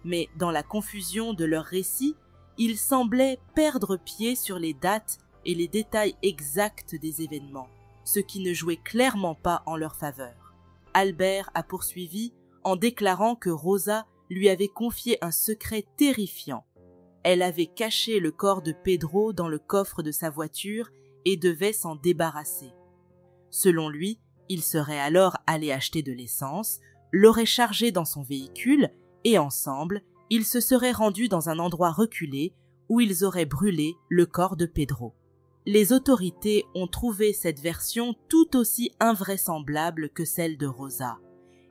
mais dans la confusion de leurs récits, ils semblaient perdre pied sur les dates et les détails exacts des événements, ce qui ne jouait clairement pas en leur faveur. Albert a poursuivi en déclarant que Rosa lui avait confié un secret terrifiant. Elle avait caché le corps de Pedro dans le coffre de sa voiture et devait s'en débarrasser. Selon lui, il serait alors allé acheter de l'essence, l'aurait chargé dans son véhicule et ensemble, ils se seraient rendus dans un endroit reculé où ils auraient brûlé le corps de Pedro. Les autorités ont trouvé cette version tout aussi invraisemblable que celle de Rosa,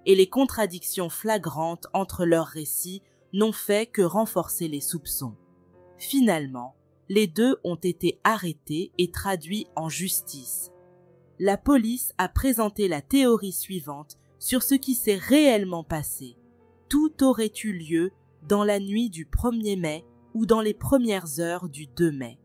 et les contradictions flagrantes entre leurs récits n'ont fait que renforcer les soupçons. Finalement, les deux ont été arrêtés et traduits en justice. La police a présenté la théorie suivante sur ce qui s'est réellement passé. Tout aurait eu lieu dans la nuit du 1er mai ou dans les premières heures du 2 mai.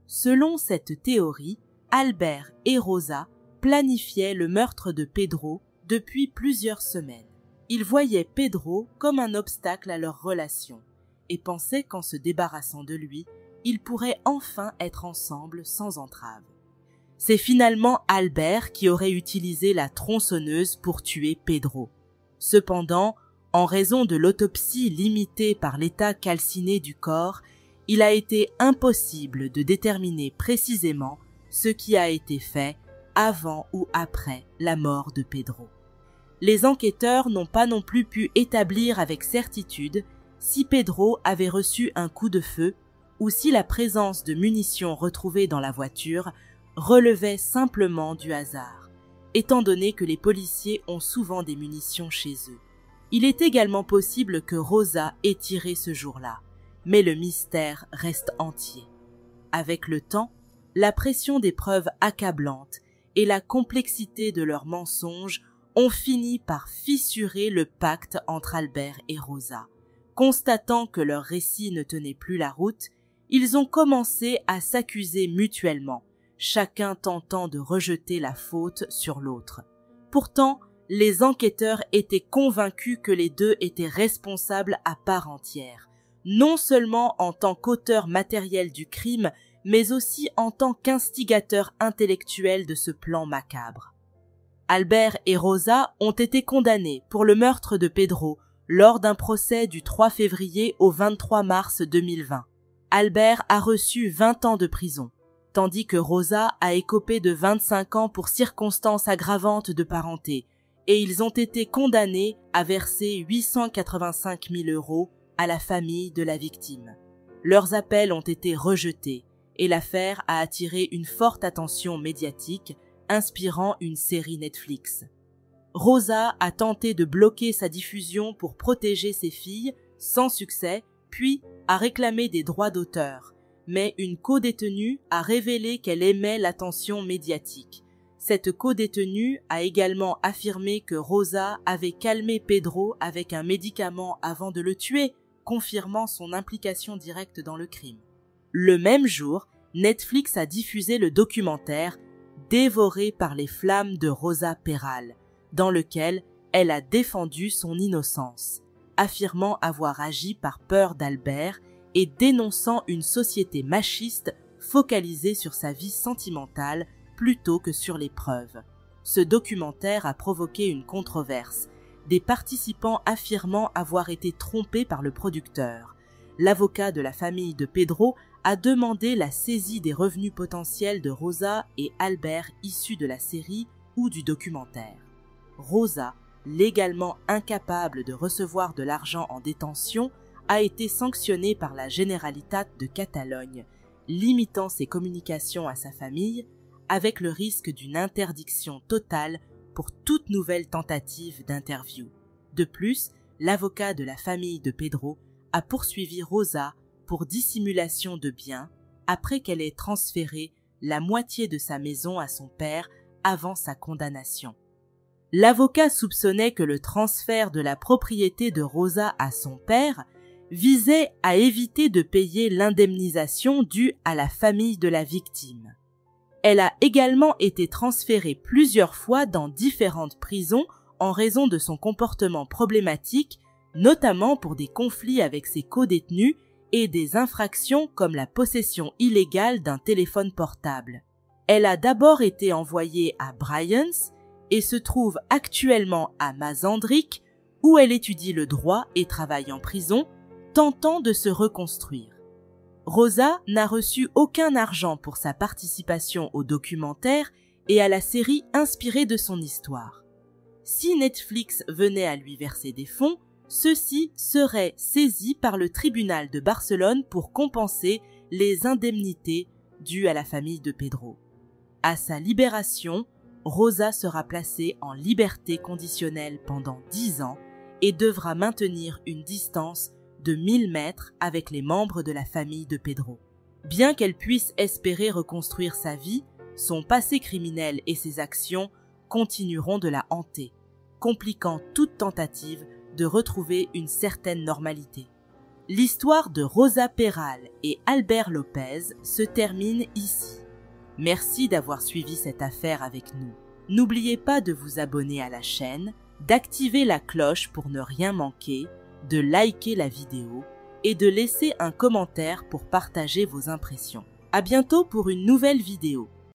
Selon cette théorie, Albert et Rosa planifiaient le meurtre de Pedro depuis plusieurs semaines. Ils voyaient Pedro comme un obstacle à leur relation et pensaient qu'en se débarrassant de lui, ils pourraient enfin être ensemble sans entrave. C'est finalement Albert qui aurait utilisé la tronçonneuse pour tuer Pedro. Cependant, en raison de l'autopsie limitée par l'état calciné du corps, il a été impossible de déterminer précisément ce qui a été fait avant ou après la mort de Pedro. Les enquêteurs n'ont pas non plus pu établir avec certitude si Pedro avait reçu un coup de feu ou si la présence de munitions retrouvées dans la voiture relevait simplement du hasard, étant donné que les policiers ont souvent des munitions chez eux. Il est également possible que Rosa ait tiré ce jour-là, mais le mystère reste entier. Avec le temps, la pression des preuves accablantes et la complexité de leurs mensonges ont fini par fissurer le pacte entre Albert et Rosa. Constatant que leurs récits ne tenaient plus la route, ils ont commencé à s'accuser mutuellement, chacun tentant de rejeter la faute sur l'autre. Pourtant, les enquêteurs étaient convaincus que les deux étaient responsables à part entière, non seulement en tant qu'auteurs matériels du crime, mais aussi en tant qu'instigateurs intellectuels de ce plan macabre. Albert et Rosa ont été condamnés pour le meurtre de Pedro lors d'un procès du 3 février au 23 mars 2020. Albert a reçu 20 ans de prison, tandis que Rosa a écopé de 25 ans pour circonstances aggravantes de parenté, et ils ont été condamnés à verser 885 000 € à la famille de la victime. Leurs appels ont été rejetés, et l'affaire a attiré une forte attention médiatique, inspirant une série Netflix. Rosa a tenté de bloquer sa diffusion pour protéger ses filles, sans succès, puis a réclamé des droits d'auteur. Mais une codétenue a révélé qu'elle aimait l'attention médiatique. Cette codétenue a également affirmé que Rosa avait calmé Pedro avec un médicament avant de le tuer, confirmant son implication directe dans le crime. Le même jour, Netflix a diffusé le documentaire « Dévoré par les flammes de Rosa Peral », dans lequel elle a défendu son innocence, affirmant avoir agi par peur d'Albert et dénonçant une société machiste focalisée sur sa vie sentimentale plutôt que sur les preuves. Ce documentaire a provoqué une controverse, des participants affirmant avoir été trompés par le producteur. L'avocat de la famille de Pedro a demandé la saisie des revenus potentiels de Rosa et Albert issus de la série ou du documentaire. Rosa, légalement incapable de recevoir de l'argent en détention, a été sanctionnée par la Generalitat de Catalogne, limitant ses communications à sa famille, avec le risque d'une interdiction totale pour toute nouvelle tentative d'interview. De plus, l'avocat de la famille de Pedro a poursuivi Rosa pour dissimulation de biens après qu'elle ait transféré la moitié de sa maison à son père avant sa condamnation. L'avocat soupçonnait que le transfert de la propriété de Rosa à son père visait à éviter de payer l'indemnisation due à la famille de la victime. Elle a également été transférée plusieurs fois dans différentes prisons en raison de son comportement problématique, notamment pour des conflits avec ses codétenus et des infractions comme la possession illégale d'un téléphone portable. Elle a d'abord été envoyée à Bryans et se trouve actuellement à Mazandrick, où elle étudie le droit et travaille en prison, tentant de se reconstruire. Rosa n'a reçu aucun argent pour sa participation au documentaire et à la série inspirée de son histoire. Si Netflix venait à lui verser des fonds, ceux-ci seraient saisis par le tribunal de Barcelone pour compenser les indemnités dues à la famille de Pedro. À sa libération, Rosa sera placée en liberté conditionnelle pendant 10 ans et devra maintenir une distance de 1000 mètres avec les membres de la famille de Pedro. Bien qu'elle puisse espérer reconstruire sa vie, son passé criminel et ses actions continueront de la hanter, compliquant toute tentative de retrouver une certaine normalité. L'histoire de Rosa Peral et Albert Lopez se termine ici. Merci d'avoir suivi cette affaire avec nous. N'oubliez pas de vous abonner à la chaîne, d'activer la cloche pour ne rien manquer, de liker la vidéo et de laisser un commentaire pour partager vos impressions. À bientôt pour une nouvelle vidéo.